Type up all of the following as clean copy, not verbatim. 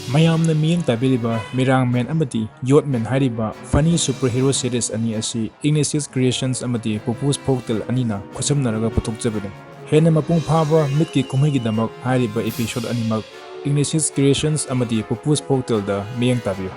ꯃꯌꯥꯝꯅ ꯃꯤꯠꯌꯦꯡ ꯇꯥꯕꯤꯔꯤꯕ ꯃꯤꯔꯥꯡꯃꯦꯟ ꯑꯃꯗꯤ ꯌꯣꯠꯃꯦꯟ ꯍꯥꯏꯔꯤꯕ ꯐꯅꯤ ꯁꯨꯄꯔꯍꯤꯔꯣ ꯁꯤꯔꯤꯁ ꯑꯅꯤ ꯑꯁꯤ ꯏꯒꯅꯦꯁꯤꯁ ꯀ꯭ꯔꯤꯌꯦꯁꯟꯁ ꯑꯃꯗꯤ ꯄꯨꯄꯨꯁ ꯐꯣꯛꯇꯦꯜ ꯑꯅꯤꯅ ꯈꯨꯠꯁꯝꯅꯔꯒ ꯄꯨꯊꯣꯛꯆꯕꯅꯤ꯫ ꯍꯦꯟꯅ ꯃꯄꯨꯡ ꯐꯥꯕ ꯃꯤꯠꯀꯤ ꯀꯨꯝꯍꯩꯒꯤꯗꯃꯛ ꯍꯥꯏꯔꯤꯕ ꯑꯦꯄꯤꯁꯣꯗ ꯑꯅꯤꯃꯛ ꯏꯒꯅꯦꯁꯤꯁ ꯀ꯭ꯔꯤꯌꯦꯁꯟꯁ ꯑꯃꯗꯤ ꯄꯨꯄꯨꯁ ꯐꯣꯛꯇꯦꯜꯗ ꯃꯤꯠꯌꯦꯡ ꯇꯥꯕꯤꯌꯨ꯫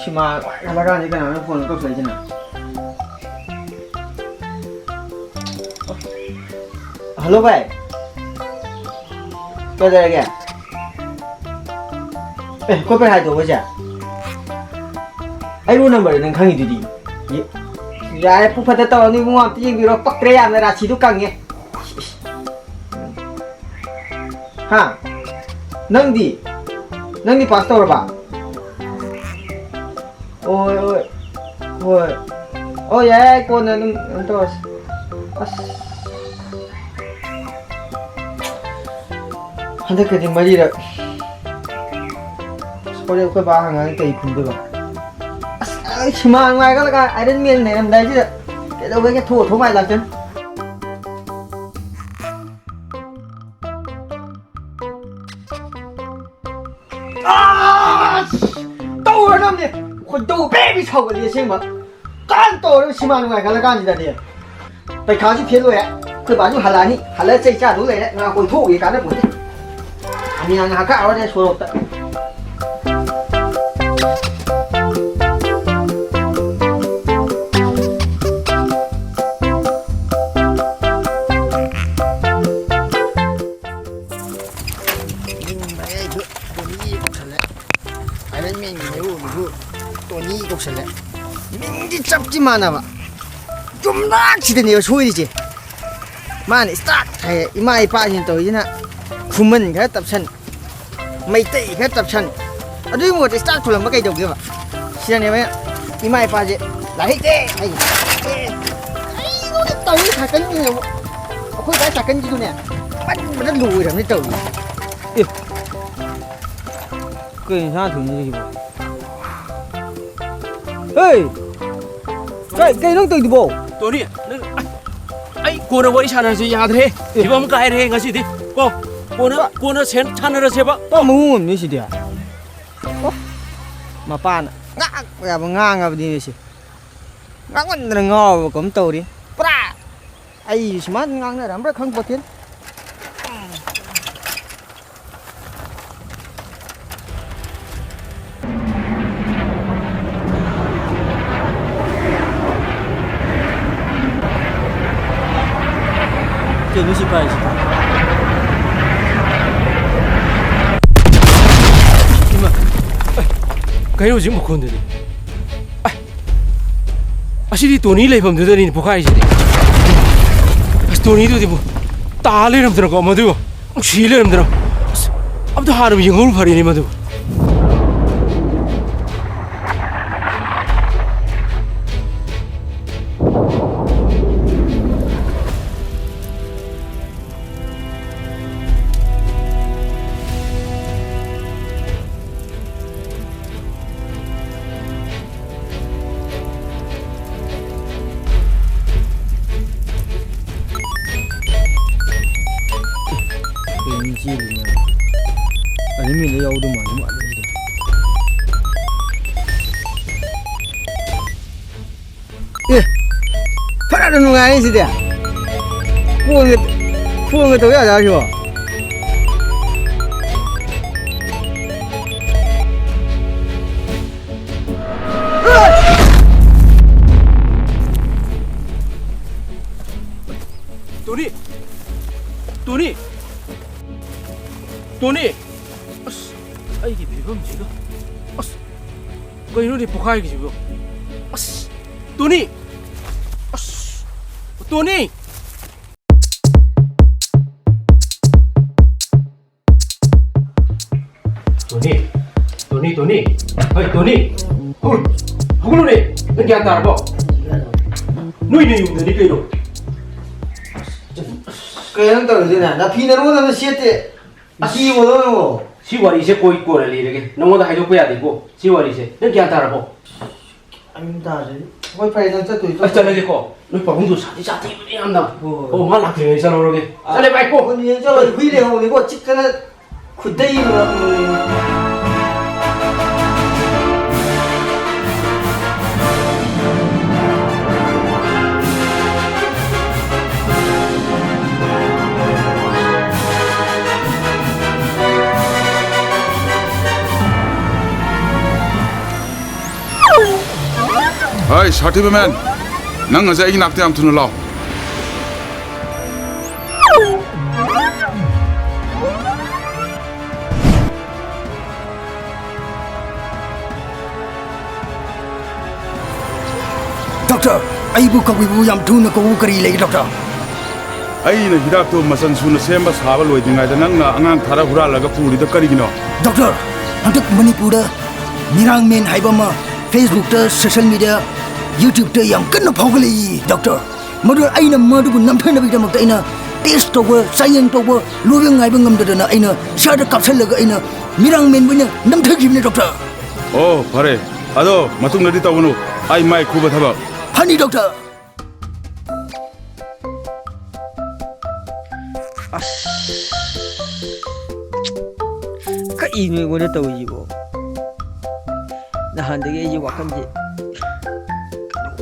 Sima halaga ni kana phone ko sai jina. Hello bhai. Kya gaya? Ko pe hai do ba ja. Ai ro number nang khangi didi. Ya pu phata taw ni mu am ti bi ro pakre ya na ra chi du kang nge. Ha. Nang di pastor ba? Ôi ôi ôi ôi vậy cô này nó to hắn thấy cái gì mà gì đó sau đây có ba hàng ăn cây phun được không chỉ mà ngoài cái là ai đến miền này làm đây chứ cái đâu với cái thua mày làm chân đâu rồi năm nàyคนดูเป๊ะไม่ชอบกันเลยใช่ไหมการโตแล้วชิมาหน่อยกันแล้วกันจีน่ะเนี่ยไปข้าวที่เพี้ยนเลยอ่ะคือบ้านอยู่ฮัลลานี่ฮัลลาใจจ้าดูเลยนะงานคนทุกอย่างกันได้หมดเลยอันนี้งานก็เอาได้ชัวร์แต่잡지 마나 봐. 좀 락치더니 소리지. 마니 스타트 해. 이마에 빠진 또 이나 구먼 그 답천. 메이테이 그 답천. 아주 뭐 스타트 돌아 먹게 되고 봐. 시간에 왜 이마에 빠지. 라이테. 아이고 또 사건이요. 거기 가 사건지도 네. 빨리 누구야 네 또. 그 인사 듣는 얘기 뭐. 에이 cái nó từ từ bộ tôi đi ấy cô nó vẫn chăn gì nhà thế thì bấm cái thế ngay gì cô nó xén chăn nó xem bác có muốn như gì à mà pan ngã ya mà ngang à đi gì ngang con nó ngò cũng tàu đi pra ai smart ngang này làm rất không có tiếng cái gì vậy? 이마, cái gì mà con đấy? 아시리 돈이 레이범 되더니 보카이지. 돈이 도디 뭐 달래름 들어 거마도 실래름 들어. 아무도 하름 영어를 버리니 마도. 아니 미래 야우도 많이 많이 예 파라는 누가 아니시대 부엉이 또 왜 자셔 돈이 아 이게 밀범지가 이놈이 복화이기 지금 돈이 Tony, hey Tony, hold it, then get that about. No, you didn't know. Kaya nang tawag din na pinaro na ng siyete. Asi mo daw. Siwari siya koi ko rali lagi. Nang wala hayo paya di ko. Siwari siya. Then get that about. Ayun dali. Hoy pa rin sa tuyo. Ay talaga ko. No pagungdo sa ni amna. Oh malak ni sa loro ge. Sale bai ko. Ni sa huile ho ni ko chikana khudai mo. Hey, Shati man, nang aja ini nakti am thunu lao. Doctor, aibu kawibu yam thuna ko kari lagi doctor. Ai na hidak tu masan suna semba sahaba loi dingai da nang na angang thara hura laga puri da kari gino. Doctor, handak Manipura mirang men haibama Facebook ta social media YouTube ta yang kena phawgali doctor. Madu aina madu nam thana bi damak aina test tower science tower luwing ngai bangam da na aina shada kapsal laga aina mirang men bina nam thagi ne doctor. Oh, pare. Ado matung nadi tawunu. Ai mai kuba thaba. Hani doctor. Ka ini guna tahu jibo. Nah handege ji wakan ji.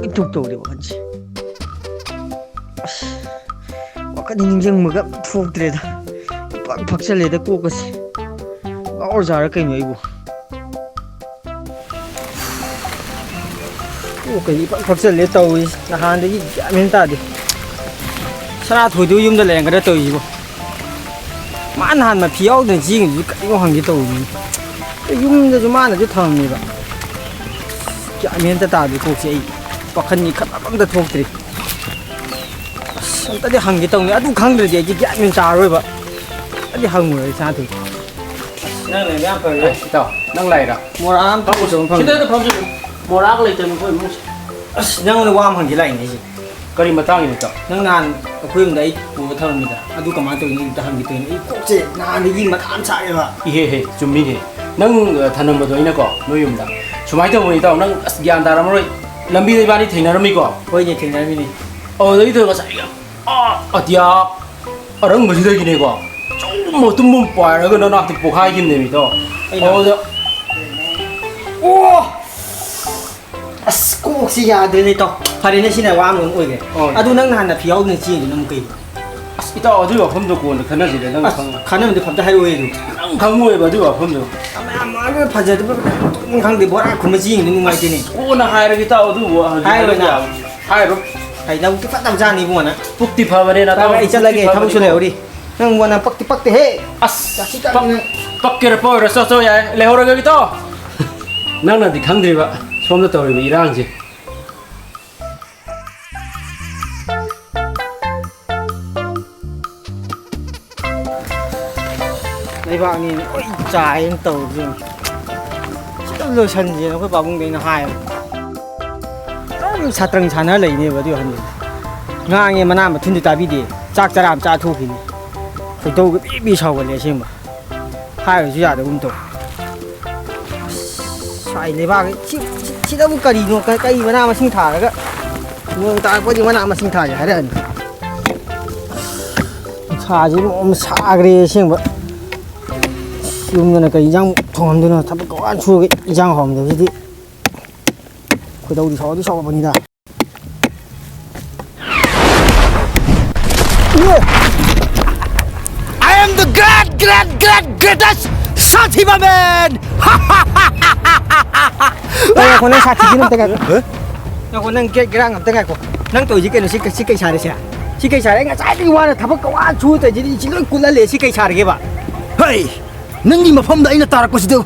Itu tahu dia wakan ji. Wakan ini yang megap fuk tereda. Paksa leda ko kasi. Or zara kay mo ibo. Okay, paksa leda tahu is. Nah handege minta di. Sana thôi tôi dùng để làm cái đó tôi gì mà anh hàn mà phiếu thì gì cái hàng gì tôi dùng để cho mà nó cho thằng này vậy cái miếng ta được thuộc gì và khăn gì khắp bằng được thuộc thì ta đi hàng gì tôi nữa tôi khăn được gì cái miếng trà rồi vậy ta đi hàng người sao thì năng này đang phải Đâu, năng này đó. mua ăn có một số phần Chúng ta phong sự mua rác lấy tiền thôi mua. năng nó qua hàng gì lại này gì Cái gì mà tăng gì đó. năng nàn khuyên đấy của thằng mình à tôi cầm ăn tôi nhìn ta hàng gì tôi nghĩ cũng sẽ nàn đi nhìn mà ăn chạy rồi Ihe 좀 미해. 능 타는 것도 있는 거 노юм다. 주말도 보니까 능 기안 다람으로 람비에 많이 되나름이고. ôi nhìn thấy này 어디 들어가서 이거 어디야? 어른 뭐지 되긴 이거. 조금 뭐 뜸문 빠라 그 너나 또 보하이 힘내미도. 어저 오! 아스 꼭 시야 되네 또. 파리네 시내 와 먹는 거게. 아도 능 한나 비오는 지는 너무 그. 이따 어디가 범도 고는 가나지래 능 가는 데 밥도 하고 해도. 강무에 봐도 범도. 아마 파자도 강대 뭐라 그만 지는 거 많이 되네. 오나 하이르기 따 어디 뭐 하이르나. 하이르 Hay đâu cái phát tâm ra này buồn á. 북디 파바네 나 Tao lại chân lại cái thăm số liệu đi. Nang buồn là bắc thì hết. 아스 밖에를 뽀이를 써서야 레호를 여기 또 나는 네 강들이 봐 처음부터 떠오르고 일하는지 Đây bạn nhìn ôi trái em tàu rồi. Chứ lừa chân gì nó cái bảo bông đấy nó hai. 사탕 자나 레이네 버디 하니. 나게 만나 튼디 따비디. 짝자람 짜투기니. 그도 비비 사고 내신 뭐. 하여 주야도 운동. sai này ba cái chị đâu có gì nó cái mà nào mà sinh thả cái người ta có gì mà nào mà sinh thả vậy đấy thả chứ mà xả cái xem vậy dùng cái răng thòng thôi nó thắp có ăn chua cái răng hòm rồi chứ cái đầu đi sau vào đi ra I am the greatest Sativa man. Ôi, con đang sạch thì nó tay cái. Nó con đang cái răng ngậm tay cái của. Năng tuổi gì cái nó xí cây xài đấy xí. Xí cây xài đấy ngay trái đi qua là thắp có ăn chua tại chỉ chỉ nói cún lấy xí cây xài cái bạn. Hey, nang ni mafam da ina tarak ko sido.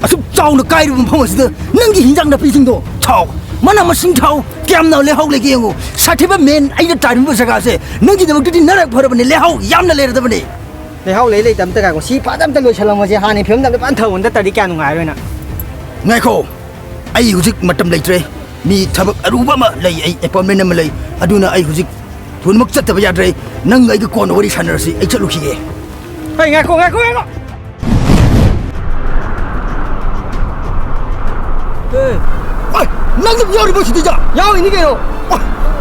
Asuk chau na kai ru mafam sido. Nang gi hinjang da pising do. Chau. Mana masing chau. Kiam na le hau le gengu. Sativa man ai da tarim bu saga se. Nang gi da mukti narak phara bane le hau yam na le ra da bane. ในเฮาเลยตำตะกะก็สีฟ้าตำตะลุยฉลองมาสิหานี่เพิ่มตำตะปานเถิงตะตะดิแกนงายด้วยน่ะ ไงเขาไอ้หูจิกมาทำไรเตรมีทำอะไรบ้างมาเลยไอ้ปอมเมนต์มาเลยอะดูนะไอ้หูจิกทุนมักจัดแต่ไปยาเตรนั่งไอ้ก็ก่อนวันที่ฉันน่ะสิไอ้เจ้าลูกขี้ เฮ้ยไงโคเฮ้ย ไอ้นั่งจะยาวดิบ่สิจ้ะ ยาวอีนี่แกโน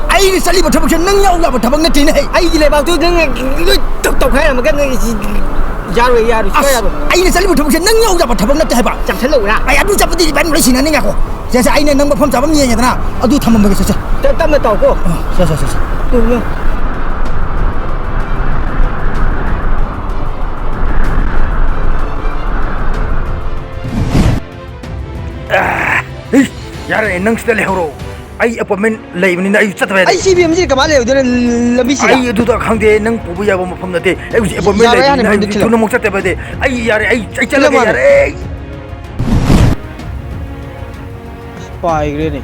ไอ้นี่สลิบทำกันนั่งยาวๆทำกันจีนให้ ไอ้ยี่เลยบ่าวตัวนึงตกให้มันก็ยาเลยช่วย ไอ้นี่สลิบทำกันนั่งยาวๆทำกันให้ป่ะ จับฉันลูกนะ ไอ้อะดูจับดีเป็นอะไรสินะนี่ไงเขาเสียไอ้เนี่ยนั่งมาพร้อมจับมันเนี่ยนะอะดูทำมันไปเสีย ตำมาต่อกู เสีย ดูมึง เฮ้ยยาเรนั่งสเตลเฮโร่ไอ้อพาร์ตเมนต์เลยมันนี่ไอ้จัดไป ไอ้ซีบีเอ็มจีกมาเลยเดี๋ยวเราไม่สิ ไอ้ดูตัวข้างเดียนั่งปุ๊บยาบ่มาพร้อมนั่นเองไอ้อพาร์ตเมนต์เลยทุนมักจัดไปเดไอ้ยาเรไอ้เจ้าเลยยาเร ไปอีกเลยนี่